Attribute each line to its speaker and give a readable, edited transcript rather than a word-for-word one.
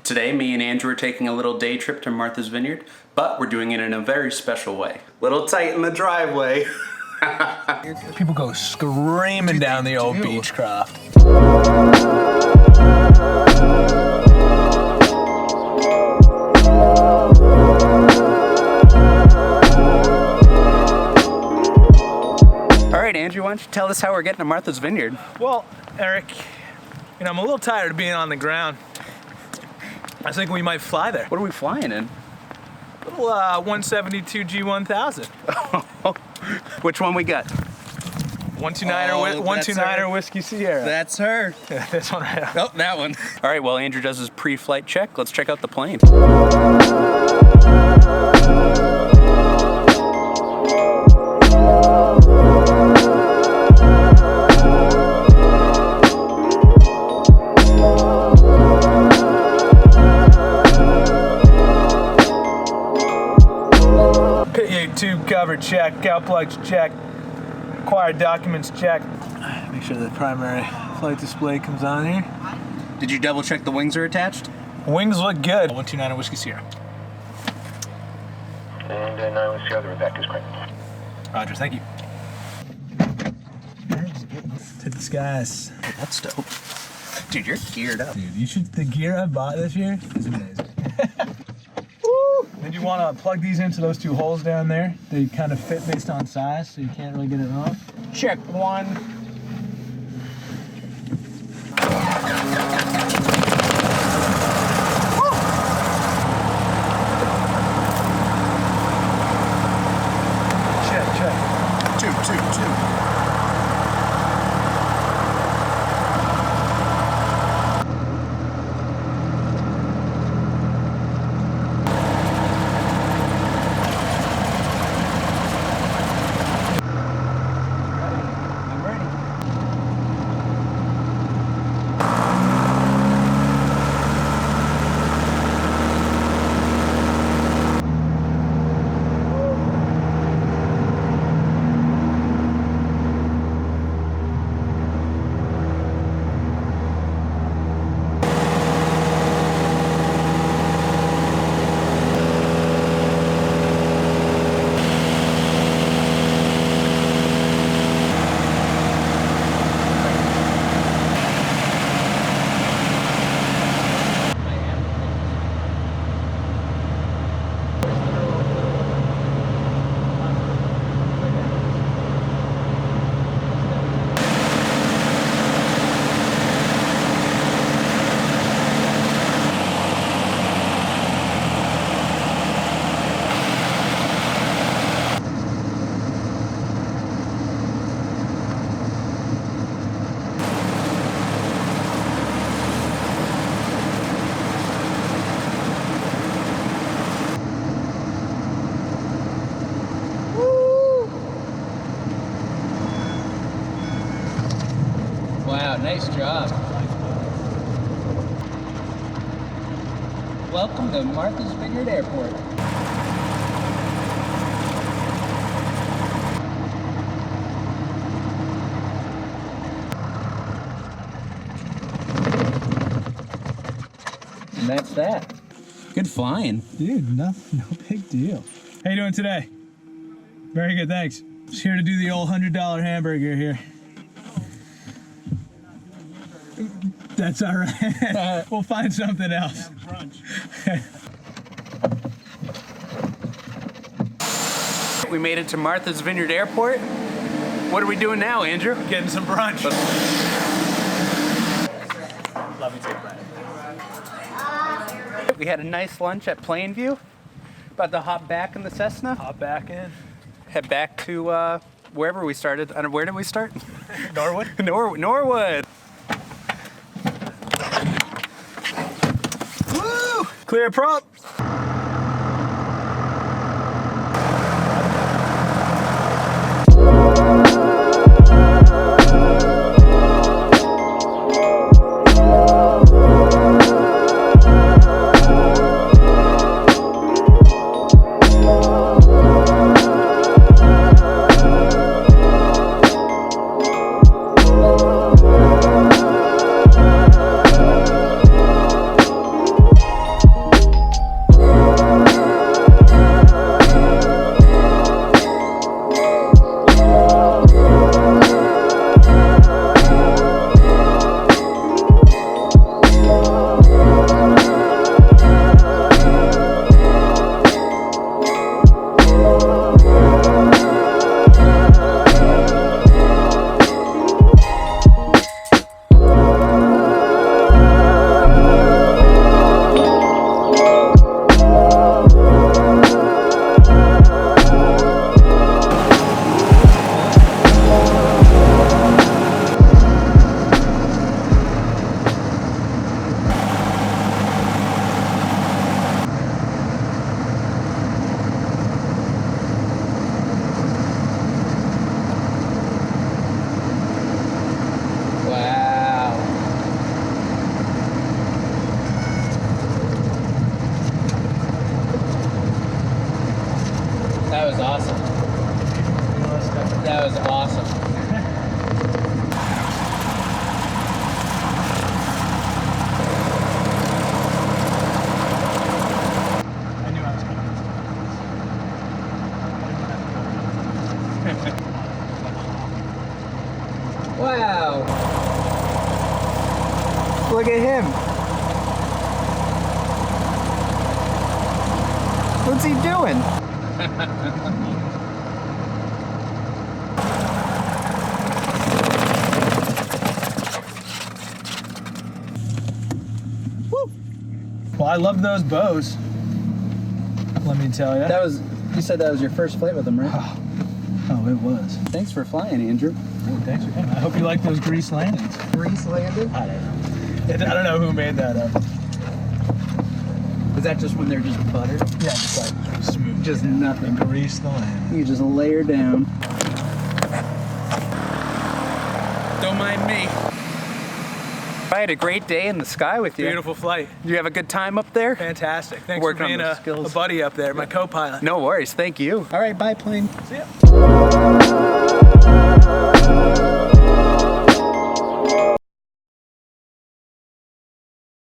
Speaker 1: Today, me and Andrew are taking a little day trip to Martha's Vineyard, but we're doing it in a very special way. Little tight in the driveway.
Speaker 2: People go screaming down the old Beechcroft.
Speaker 1: All right, Andrew, why don't you tell us how we're getting to Martha's Vineyard?
Speaker 2: Well, Eric, I'm a little tired of being on the ground. I was thinking we might fly there.
Speaker 1: What are we flying in?
Speaker 2: Little 172 G1000.
Speaker 1: Which one we got?
Speaker 2: 129er Whiskey Sierra.
Speaker 3: That's her.
Speaker 2: This one right now.
Speaker 3: Oh, that one.
Speaker 1: All right, while Andrew does his pre-flight check, let's check out the plane.
Speaker 2: Tube cover check, cow plugs check, acquired documents check. Make sure the primary flight display comes on here.
Speaker 1: Did you double check the wings are attached?
Speaker 2: Wings look good. 129er Whiskey Sierra.
Speaker 4: And 9 Whiskey Sierra, the back is correct.
Speaker 2: Roger, thank you. To the skies.
Speaker 1: That's dope. Dude, you're geared up.
Speaker 2: Dude, the gear I bought this year is amazing. Then you want to plug these into those two holes down there. They kind of fit based on size, so you can't really get it wrong.
Speaker 1: Check one.
Speaker 2: Check.
Speaker 1: Two.
Speaker 3: Wow, nice job. Welcome to Martha's Vineyard Airport. And that's that. Good flying.
Speaker 2: Dude, no big deal. How you doing today? Very good, thanks. Just here to do the old $100 hamburger here. That's all right. We'll find something else.
Speaker 4: Brunch.
Speaker 1: We made it to Martha's Vineyard Airport. What are we doing now, Andrew?
Speaker 2: Getting some brunch. Love you too, Brad.
Speaker 1: We had a nice lunch at Plainview. About to hop back in the Cessna.
Speaker 2: Hop back in.
Speaker 1: Head back to wherever we started. Where did we start?
Speaker 2: Norwood.
Speaker 1: Norwood.
Speaker 2: Woo! Clear prop. Look at him. What's he doing? Woo. Well, I love those bows. Let me tell you.
Speaker 3: You said that was your first flight with them, right?
Speaker 2: Oh, it was.
Speaker 3: Thanks for flying, Andrew.
Speaker 2: Oh, thanks for coming. I hope you like those grease landings.
Speaker 3: Grease landed?
Speaker 2: I don't know. I don't know who made that up.
Speaker 3: Is that just when they're just butter?
Speaker 2: Yeah, just like smooth.
Speaker 3: Just nothing.
Speaker 2: Grease the land.
Speaker 3: You just layer down.
Speaker 1: Don't mind me. I had a great day in the sky with you.
Speaker 2: Beautiful flight.
Speaker 1: You have a good time up there?
Speaker 2: Fantastic. Thanks
Speaker 1: Working
Speaker 2: for
Speaker 1: on
Speaker 2: being
Speaker 1: those
Speaker 2: a
Speaker 1: skills.
Speaker 2: buddy up there, my co-pilot.
Speaker 1: No worries, thank you.
Speaker 3: All right, bye, plane.
Speaker 2: See ya.